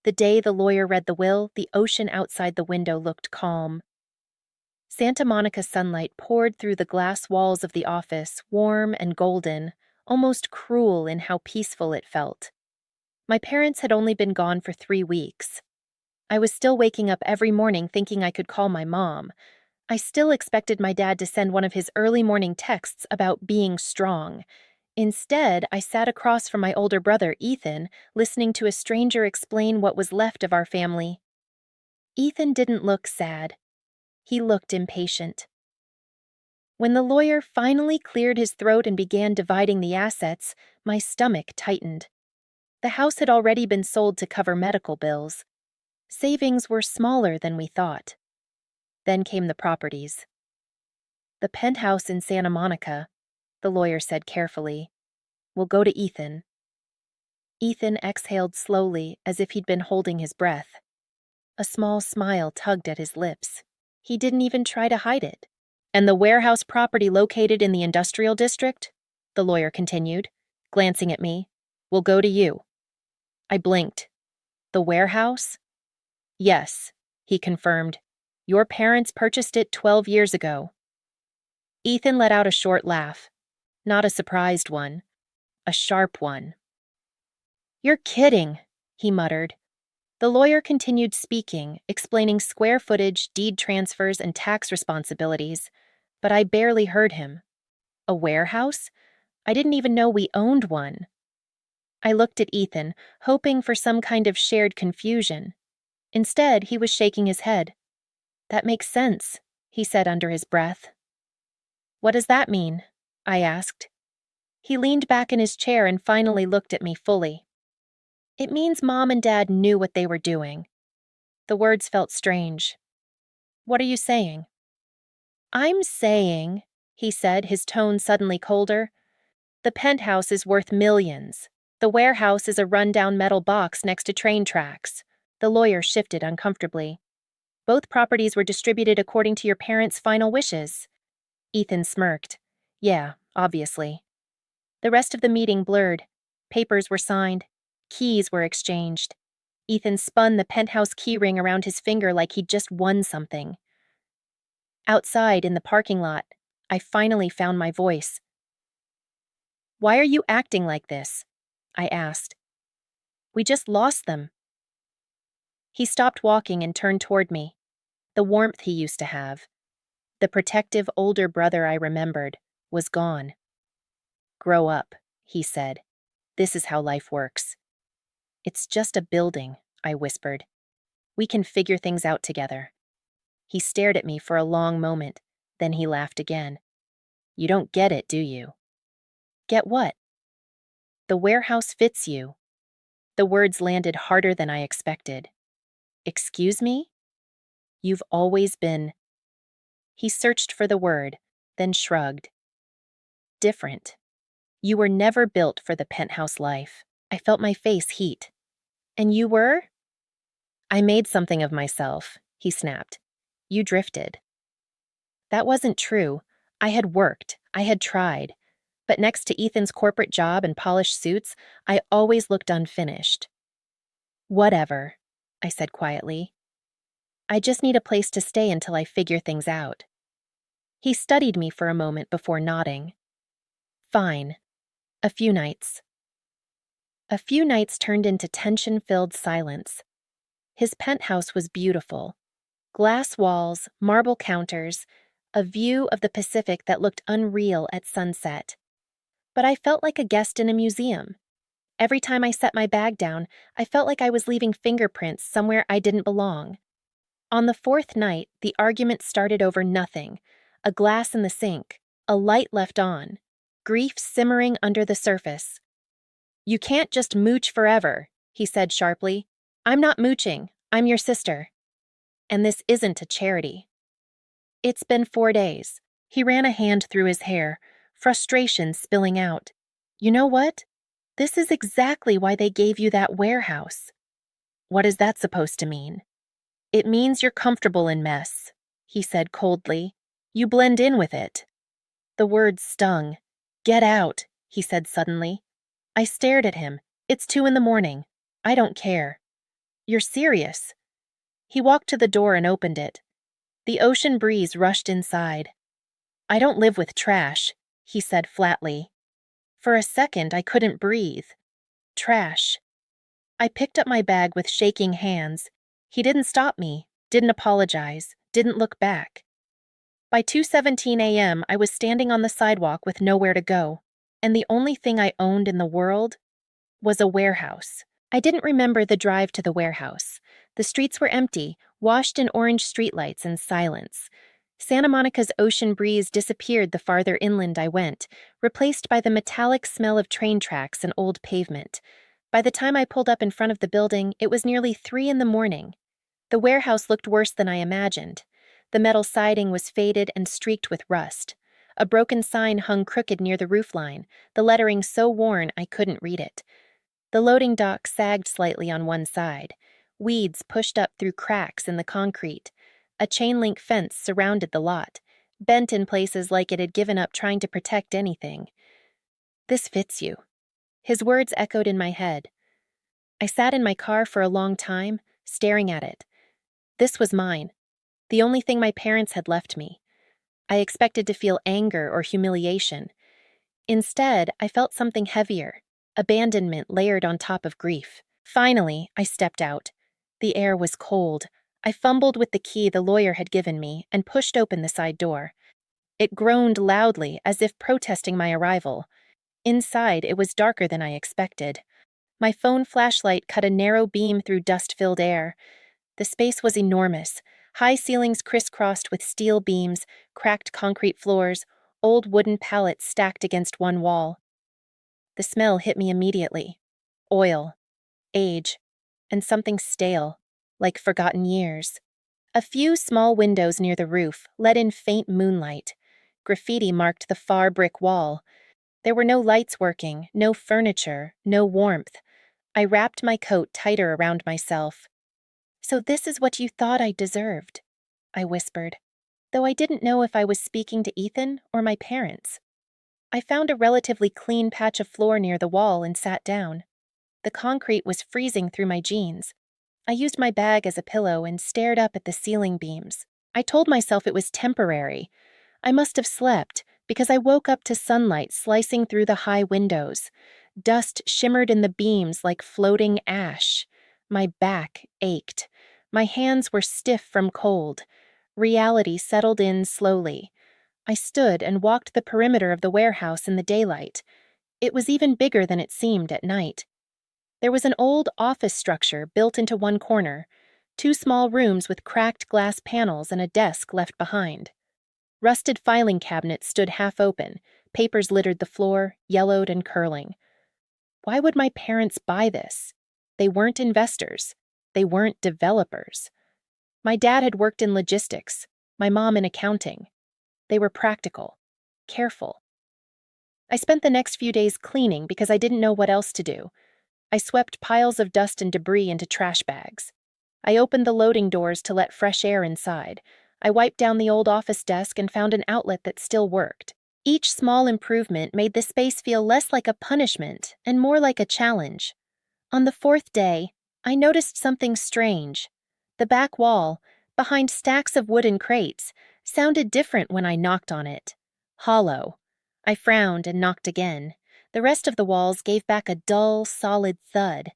The day the lawyer read the will, the ocean outside the window looked calm. Santa Monica sunlight poured through the glass walls of the office, warm and golden, almost cruel in how peaceful it felt. My parents had only been gone for 3 weeks. I was still waking up every morning thinking I could call my mom. I still expected my dad to send one of his early morning texts about being strong. Instead, I sat across from my older brother, Ethan, listening to a stranger explain what was left of our family. Ethan didn't look sad. He looked impatient. When the lawyer finally cleared his throat and began dividing the assets, my stomach tightened. The house had already been sold to cover medical bills. Savings were smaller than we thought. Then came the properties. The penthouse in Santa Monica, the lawyer said carefully, will go to Ethan. Ethan exhaled slowly as if he'd been holding his breath. A small smile tugged at his lips. He didn't even try to hide it. And the warehouse property located in the industrial district, the lawyer continued, glancing at me, will go to you. I blinked. The warehouse? Yes, he confirmed. Your parents purchased it 12 years ago. Ethan let out a short laugh. Not a surprised one. A sharp one. You're kidding, he muttered. The lawyer continued speaking, explaining square footage, deed transfers, and tax responsibilities, but I barely heard him. A warehouse? I didn't even know we owned one. I looked at Ethan, hoping for some kind of shared confusion. Instead, he was shaking his head. That makes sense, he said under his breath. What does that mean? I asked. He leaned back in his chair and finally looked at me fully. It means Mom and Dad knew what they were doing. The words felt strange. What are you saying? I'm saying, he said, his tone suddenly colder, the penthouse is worth millions. The warehouse is a run-down metal box next to train tracks. The lawyer shifted uncomfortably. Both properties were distributed according to your parents' final wishes. Ethan smirked. Yeah, obviously. The rest of the meeting blurred. Papers were signed. Keys were exchanged. Ethan spun the penthouse key ring around his finger like he'd just won something. Outside, in the parking lot, I finally found my voice. Why are you acting like this? I asked. We just lost them. He stopped walking and turned toward me. The warmth he used to have, the protective older brother I remembered, was gone. Grow up, he said. This is how life works. It's just a building, I whispered. We can figure things out together. He stared at me for a long moment, then he laughed again. You don't get it, do you? Get what? The warehouse fits you. The words landed harder than I expected. Excuse me? You've always been... He searched for the word, then shrugged. Different. You were never built for the penthouse life. I felt my face heat. And you were? I made something of myself, he snapped. You drifted. That wasn't true. I had worked. I had tried. But next to Ethan's corporate job and polished suits, I always looked unfinished. Whatever, I said quietly. I just need a place to stay until I figure things out. He studied me for a moment before nodding. Fine. A few nights. A few nights turned into tension-filled silence. His penthouse was beautiful. Glass walls, marble counters, a view of the Pacific that looked unreal at sunset. But I felt like a guest in a museum. Every time I set my bag down, I felt like I was leaving fingerprints somewhere I didn't belong. On the 4th night, the argument started over nothing. A glass in the sink, a light left on, grief simmering under the surface. You can't just mooch forever, he said sharply. I'm not mooching. I'm your sister. And this isn't a charity. It's been 4 days. He ran a hand through his hair, frustration spilling out. You know what? This is exactly why they gave you that warehouse. What is that supposed to mean? It means you're comfortable in mess, he said coldly. You blend in with it. The words stung. Get out, he said suddenly. I stared at him. It's 2 a.m. I don't care. You're serious? He walked to the door and opened it. The ocean breeze rushed inside. I don't live with trash, he said flatly. For a second, I couldn't breathe. Trash. I picked up my bag with shaking hands. He didn't stop me, didn't apologize, didn't look back. By 2:17 a.m., I was standing on the sidewalk with nowhere to go, and the only thing I owned in the world was a warehouse. I didn't remember the drive to the warehouse. The streets were empty, washed in orange streetlights and silence. Santa Monica's ocean breeze disappeared the farther inland I went, replaced by the metallic smell of train tracks and old pavement. By the time I pulled up in front of the building, it was nearly 3 in the morning. The warehouse looked worse than I imagined. The metal siding was faded and streaked with rust. A broken sign hung crooked near the roofline, the lettering so worn I couldn't read it. The loading dock sagged slightly on one side. Weeds pushed up through cracks in the concrete. A chain-link fence surrounded the lot, bent in places like it had given up trying to protect anything. This fits you. His words echoed in my head. I sat in my car for a long time, staring at it. This was mine, the only thing my parents had left me. I expected to feel anger or humiliation. Instead, I felt something heavier, abandonment layered on top of grief. Finally, I stepped out. The air was cold. I fumbled with the key the lawyer had given me and pushed open the side door. It groaned loudly, as if protesting my arrival. Inside, it was darker than I expected. My phone flashlight cut a narrow beam through dust-filled air. The space was enormous. High ceilings crisscrossed with steel beams, cracked concrete floors, old wooden pallets stacked against one wall. The smell hit me immediately. Oil, age, and something stale, like forgotten years. A few small windows near the roof let in faint moonlight. Graffiti marked the far brick wall. There were no lights working, no furniture, no warmth. I wrapped my coat tighter around myself. "So this is what you thought I deserved," I whispered, though I didn't know if I was speaking to Ethan or my parents. I found a relatively clean patch of floor near the wall and sat down. The concrete was freezing through my jeans. I used my bag as a pillow and stared up at the ceiling beams. I told myself it was temporary. I must have slept, because I woke up to sunlight slicing through the high windows. Dust shimmered in the beams like floating ash. My back ached. My hands were stiff from cold. Reality settled in slowly. I stood and walked the perimeter of the warehouse in the daylight. It was even bigger than it seemed at night. There was an old office structure built into one corner, 2 small rooms with cracked glass panels and a desk left behind. Rusted filing cabinets stood half open, papers littered the floor, yellowed and curling. Why would my parents buy this? They weren't investors. They weren't developers. My dad had worked in logistics, my mom in accounting. They were practical, careful. I spent the next few days cleaning because I didn't know what else to do. I swept piles of dust and debris into trash bags. I opened the loading doors to let fresh air inside. I wiped down the old office desk and found an outlet that still worked. Each small improvement made the space feel less like a punishment and more like a challenge. On the 4th day, I noticed something strange. The back wall, behind stacks of wooden crates, sounded different when I knocked on it. Hollow. I frowned and knocked again. The rest of the walls gave back a dull, solid thud.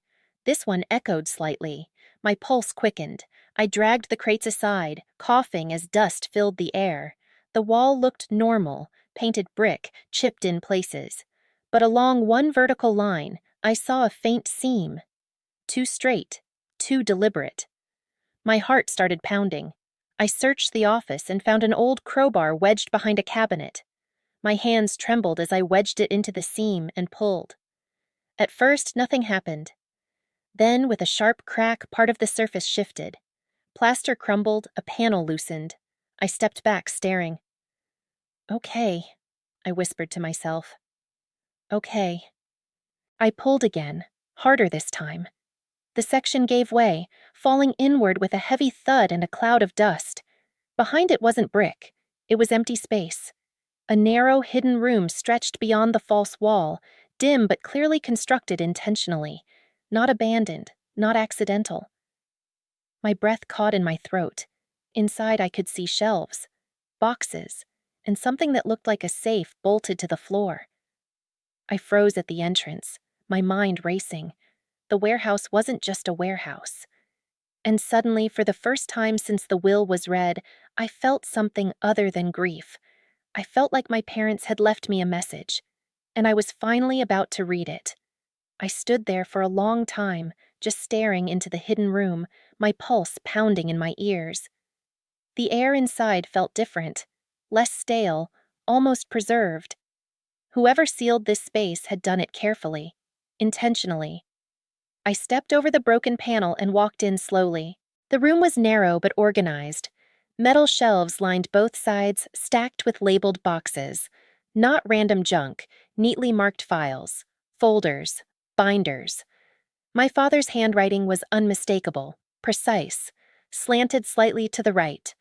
This one echoed slightly. My pulse quickened. I dragged the crates aside, coughing as dust filled the air. The wall looked normal, painted brick, chipped in places. But along one vertical line, I saw a faint seam. Too straight, too deliberate. My heart started pounding. I searched the office and found an old crowbar wedged behind a cabinet. My hands trembled as I wedged it into the seam and pulled. At first, nothing happened. Then, with a sharp crack, part of the surface shifted. Plaster crumbled, a panel loosened. I stepped back, staring. "Okay," I whispered to myself. "Okay." I pulled again, harder this time. The section gave way, falling inward with a heavy thud and a cloud of dust. Behind it wasn't brick. It was empty space. A narrow, hidden room stretched beyond the false wall, dim but clearly constructed intentionally. Not abandoned, not accidental. My breath caught in my throat. Inside, I could see shelves, boxes, and something that looked like a safe bolted to the floor. I froze at the entrance, my mind racing. The warehouse wasn't just a warehouse. And suddenly, for the first time since the will was read, I felt something other than grief. I felt like my parents had left me a message, and I was finally about to read it. I stood there for a long time, just staring into the hidden room, my pulse pounding in my ears. The air inside felt different, less stale, almost preserved. Whoever sealed this space had done it carefully, intentionally. I stepped over the broken panel and walked in slowly. The room was narrow but organized. Metal shelves lined both sides, stacked with labeled boxes. Not random junk, neatly marked files, folders, binders. My father's handwriting was unmistakable, precise, slanted slightly to the right.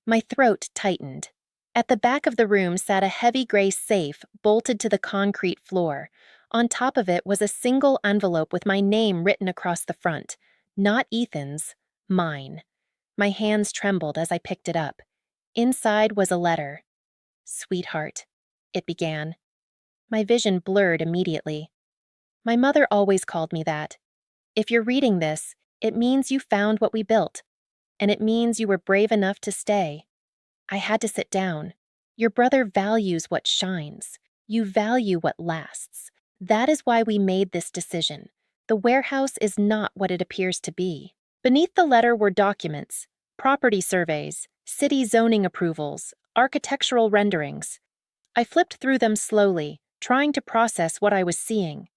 My throat tightened. At the back of the room sat a heavy gray safe bolted to the concrete floor. On top of it was a single envelope with my name written across the front. Not Ethan's, mine. My hands trembled as I picked it up. Inside was a letter. "Sweetheart," it began. My vision blurred immediately. My mother always called me that. "If you're reading this, it means you found what we built, and it means you were brave enough to stay." I had to sit down. Your brother values what shines. You value what lasts. That is why we made this decision. The warehouse is not what it appears to be. Beneath the letter were documents, property surveys, city zoning approvals, architectural renderings. I flipped through them slowly, trying to process what I was seeing.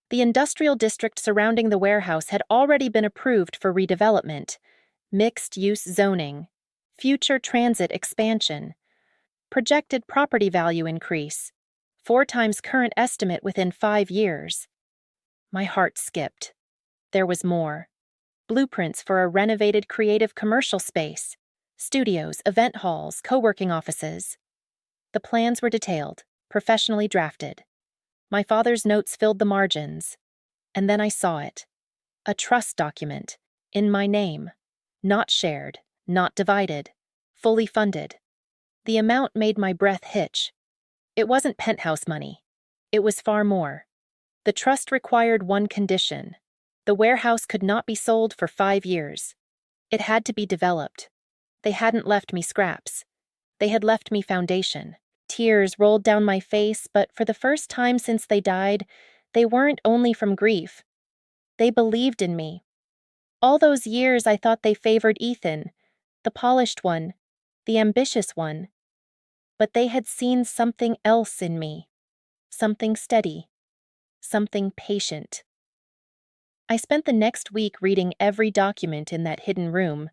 The industrial district surrounding the warehouse had already been approved for redevelopment. Mixed-use zoning. Future transit expansion. Projected property value increase. 4 times current estimate within 5 years. My heart skipped. There was more. Blueprints for a renovated creative commercial space. Studios, event halls, co-working offices. The plans were detailed, professionally drafted. My father's notes filled the margins. And then I saw it. A trust document. In my name. Not shared. Not divided. Fully funded. The amount made my breath hitch. It wasn't penthouse money. It was far more. The trust required one condition. The warehouse could not be sold for 5 years. It had to be developed. They hadn't left me scraps. They had left me foundation. Tears rolled down my face, but for the first time since they died, they weren't only from grief. They believed in me. All those years I thought they favored Ethan, the polished one, the ambitious one. But they had seen something else in me. Something steady. Something patient. I spent the next week reading every document in that hidden room.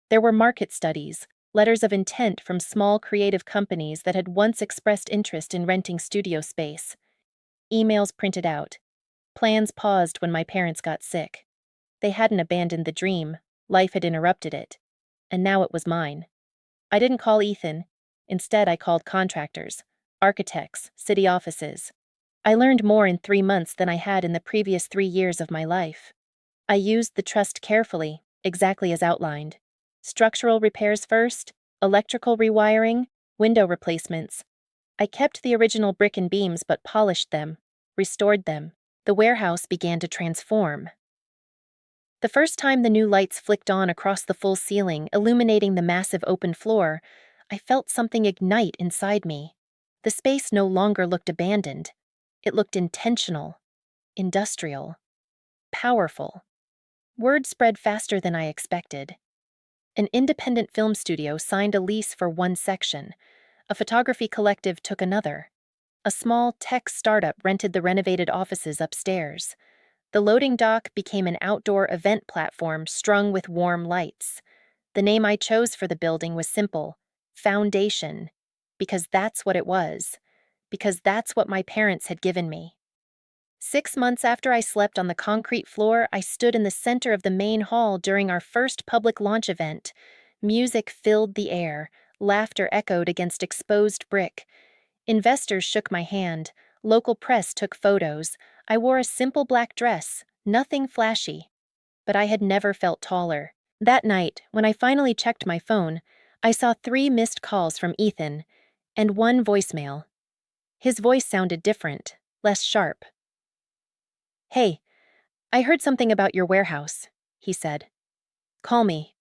There were market studies, letters of intent from small creative companies that had once expressed interest in renting studio space. Emails printed out. Plans paused when my parents got sick. They hadn't abandoned the dream. Life had interrupted it. And now it was mine. I didn't call Ethan. Instead, I called contractors, architects, city offices. I learned more in 3 months than I had in the previous 3 years of my life. I used the trust carefully, exactly as outlined. Structural repairs first, electrical rewiring, window replacements. I kept the original brick and beams but polished them, restored them. The warehouse began to transform. The first time the new lights flicked on across the full ceiling, illuminating the massive open floor, I felt something ignite inside me. The space no longer looked abandoned. It looked intentional, industrial, powerful. Word spread faster than I expected. An independent film studio signed a lease for one section. A photography collective took another. A small tech startup rented the renovated offices upstairs. The loading dock became an outdoor event platform strung with warm lights. The name I chose for the building was simple: Foundation. Because that's what it was. Because that's what my parents had given me. 6 months after I slept on the concrete floor, I stood in the center of the main hall during our first public launch event. Music filled the air. Laughter echoed against exposed brick. Investors shook my hand. Local press took photos. I wore a simple black dress, nothing flashy. But I had never felt taller. That night, when I finally checked my phone, I saw 3 missed calls from Ethan and 1 voicemail. His voice sounded different, less sharp. "Hey, I heard something about your warehouse," he said. "Call me."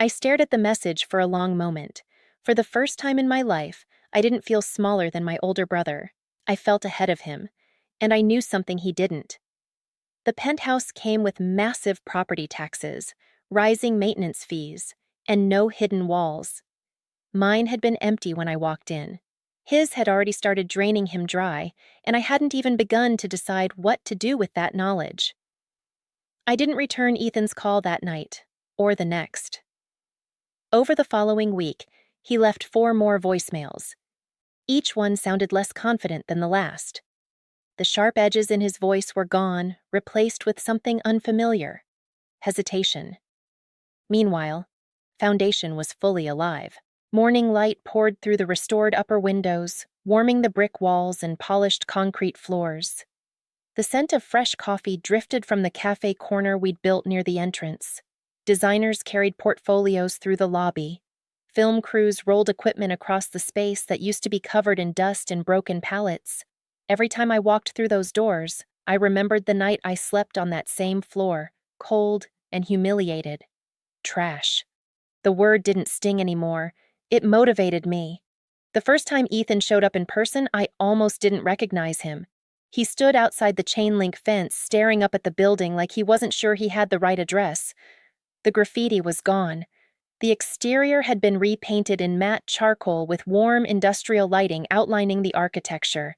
I stared at the message for a long moment. For the first time in my life, I didn't feel smaller than my older brother. I felt ahead of him, and I knew something he didn't. The penthouse came with massive property taxes, rising maintenance fees, and no hidden walls. Mine had been empty when I walked in. His had already started draining him dry, and I hadn't even begun to decide what to do with that knowledge. I didn't return Ethan's call that night, or the next. Over the following week, he left 4 more voicemails. Each one sounded less confident than the last. The sharp edges in his voice were gone, replaced with something unfamiliar: hesitation. Meanwhile, Foundation was fully alive. Morning light poured through the restored upper windows, warming the brick walls and polished concrete floors. The scent of fresh coffee drifted from the cafe corner we'd built near the entrance. Designers carried portfolios through the lobby. Film crews rolled equipment across the space that used to be covered in dust and broken pallets. Every time I walked through those doors, I remembered the night I slept on that same floor, cold and humiliated. Trash. The word didn't sting anymore. It motivated me. The first time Ethan showed up in person, I almost didn't recognize him. He stood outside the chain-link fence, staring up at the building like he wasn't sure he had the right address. The graffiti was gone. The exterior had been repainted in matte charcoal with warm industrial lighting outlining the architecture.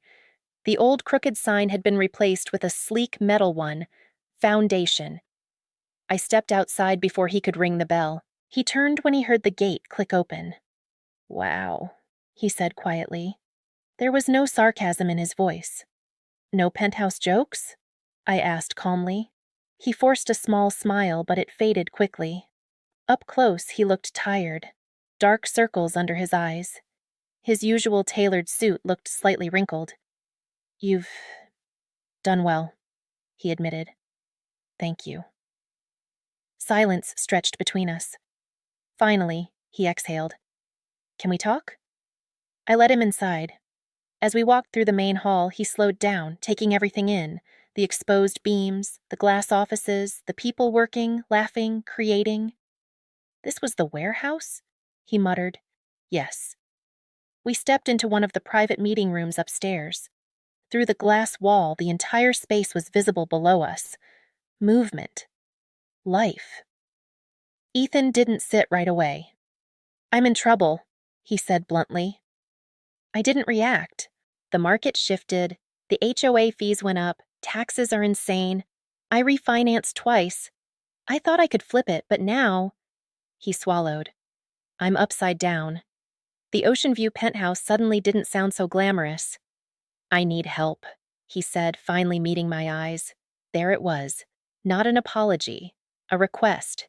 The old crooked sign had been replaced with a sleek metal one: Foundation. I stepped outside before he could ring the bell. He turned when he heard the gate click open. "Wow," he said quietly. There was no sarcasm in his voice. "No penthouse jokes?" I asked calmly. He forced a small smile, but it faded quickly. Up close, he looked tired, dark circles under his eyes. His usual tailored suit looked slightly wrinkled. "You've done well," he admitted. "Thank you." Silence stretched between us. Finally, he exhaled. "Can we talk?" I led him inside. As we walked through the main hall, he slowed down, taking everything in: the exposed beams, the glass offices, the people working, laughing, creating. "This was the warehouse?" he muttered. "Yes." We stepped into one of the private meeting rooms upstairs. Through the glass wall, the entire space was visible below us. Movement. Life. Ethan didn't sit right away. "I'm in trouble," he said bluntly. I didn't react. The market shifted, the HOA fees went up, taxes are insane. I refinanced twice. I thought I could flip it, but now— He swallowed. "I'm upside down." The Ocean View penthouse suddenly didn't sound so glamorous. "I need help," he said, finally meeting my eyes. There it was. Not an apology. A request.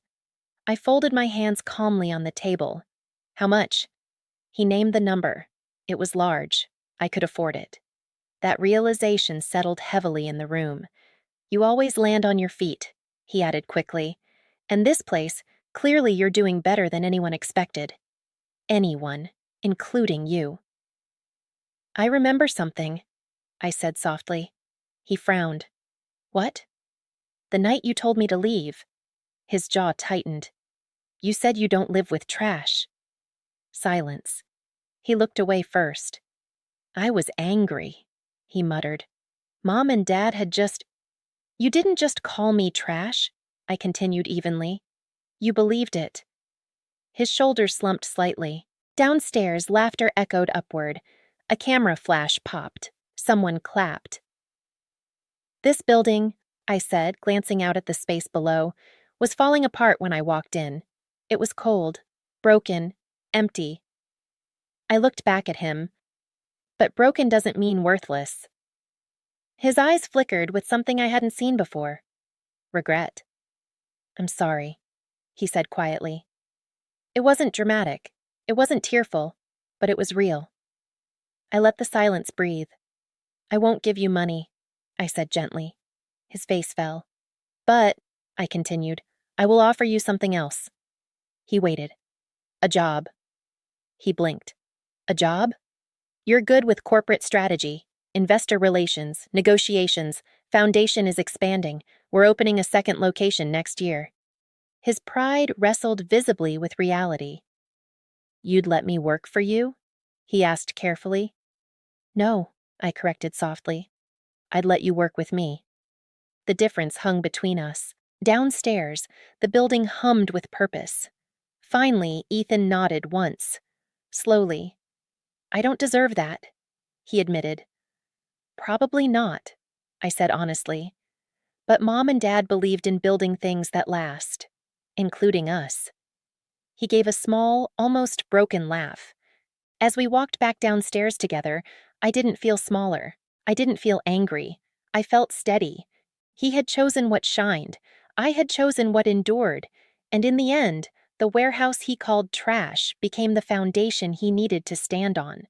I folded my hands calmly on the table. "How much?" He named the number. It was large. I could afford it. That realization settled heavily in the room. "You always land on your feet," he added quickly. "And this place, clearly you're doing better than anyone expected. Anyone, including you." "I remember something," I said softly. He frowned. "What?" "The night you told me to leave." His jaw tightened. "You said you don't live with trash." Silence. He looked away first. "I was angry," he muttered. "Mom and Dad had just— You didn't just call me trash," I continued evenly. "You believed it." His shoulders slumped slightly. Downstairs, laughter echoed upward. A camera flash popped. Someone clapped. "This building," I said, glancing out at the space below, "was falling apart when I walked in. It was cold, broken, empty." I looked back at him. "But broken doesn't mean worthless." His eyes flickered with something I hadn't seen before. Regret. "I'm sorry," he said quietly. It wasn't dramatic. It wasn't tearful, but it was real. I let the silence breathe. "I won't give you money," I said gently. His face fell. "But," I continued, I will offer you something else. He waited. A job. He blinked. A job? You're good with corporate strategy, investor relations, negotiations. Foundation is expanding. We're opening a second location next year. His pride wrestled visibly with reality. You'd let me work for you? He asked carefully. No, I corrected softly. I'd let you work with me. The difference hung between us. Downstairs, the building hummed with purpose. Finally, Ethan nodded once. Slowly. I don't deserve that, he admitted. Probably not, I said honestly. But Mom and Dad believed in building things that last, including us. He gave a small, almost broken laugh. As we walked back downstairs together, I didn't feel smaller. I didn't feel angry. I felt steady. He had chosen what shined. I had chosen what endured. And in the end, the warehouse he called trash became the foundation he needed to stand on.